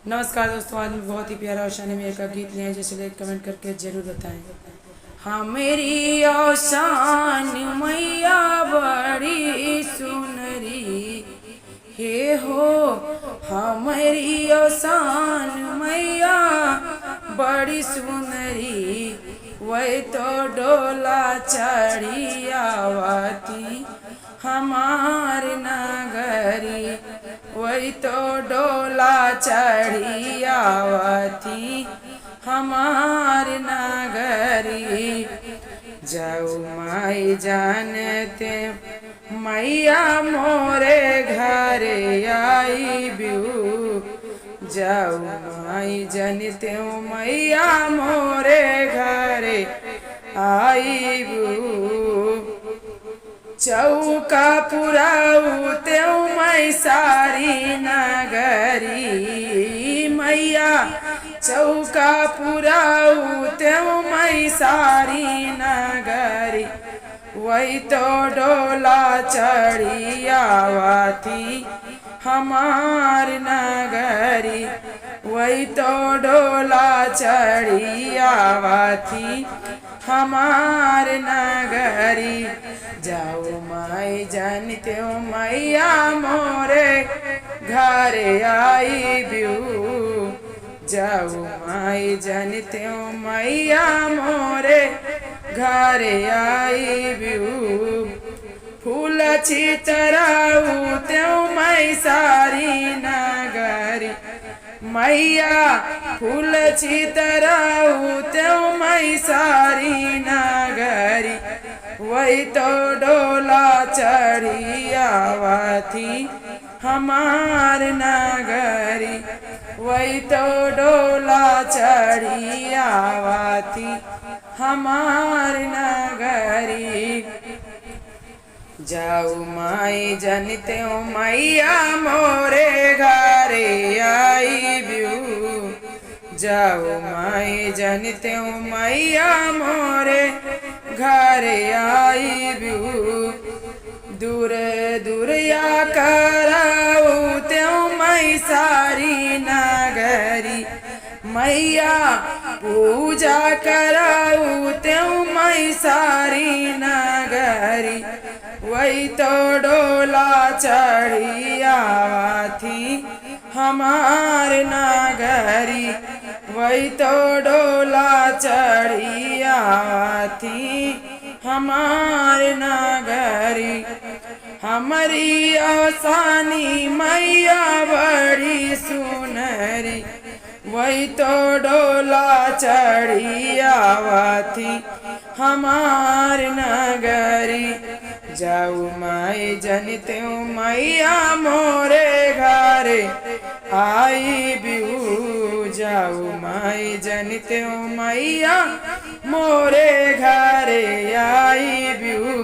नमस्कार दोस्तों, आज मैं बहुत ही प्यारा और शानी में एक गीत लिए हैं, जैसे लाइक कमेंट करके जरूर बताएं। हाँ मेरी औशान मैया बड़ी सुनरी हे हो। हाँ मेरी औशान मैया बड़ी सुनरी, वही तो डोला चढ़ी आवती हमार नगरी, वही तो डोला चढ़ी आवती हमार नगरी। जाऊ माई जानते मैया मोरे घरे आई बिऊ, जाऊ माई जानते मैया मोरे घरे आई बिऊ। चौका पुराऊ त्यों मैं सारी नगरी मैया, चौका पुराऊ त्यों मैं सारी नगरी, वही तो डोला चढ़ी आवती हमार नगरी, वही तो डोला चढ़ी आवती हमार नगरी। जाओ माई जानते हो मैया मोरे घरे आई बिऊ, जाओ माई जानते हो मैया मोरे घरे आई बिऊ। फूल चितराऊ त्यों मैं सारी नगरी मैया, फूल चितराऊ त्यों मैं सारी नगरी, वही तो डोला चढ़ी आवती हमार नगरी, वही तो डोला चढ़ी आवती हमार नगरी। जाऊ माई जानते हो मैया मोरे घरे आई बिऊ, जाऊ माई जानते हो मैया मोरे घरे आई बिऊ। दूर दूर या कराऊ त्यों मैं सारी नगरी मैया, पूजा कराऊ त्यों मैं सारी नगरी, वही तो डोला चढ़ी आवती हमार नगरी, वही तो डोला चढ़ी आवती हमार नगरी। हमारी आसानी मैया बड़ी सुनरी, वही तो डोला चढ़ी आवती हमार नगरी। जाऊ माई जानते हो मैया मोरे घरे आई बिऊ, जाऊ माई जानते हो मैया मोरे घरे आई बिऊ।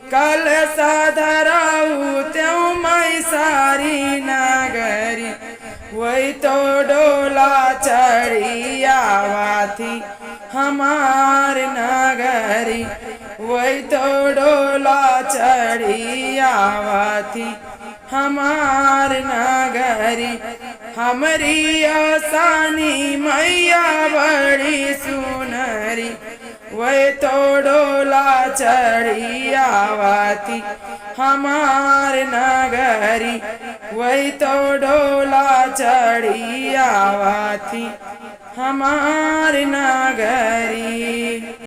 कल साधराऊ त्यों मैं सारी नगरी, वही तो डोला चढ़ी आवती हमार नगरी, वही तो डोला चढ़ी आवती हमार नगरी। हमारी आसानी मैया बड़ी सुनरी, वही तो डोला चढ़ी आवती हमार नगरी, वही तो डोला चढ़ी आवती हमार नगरी।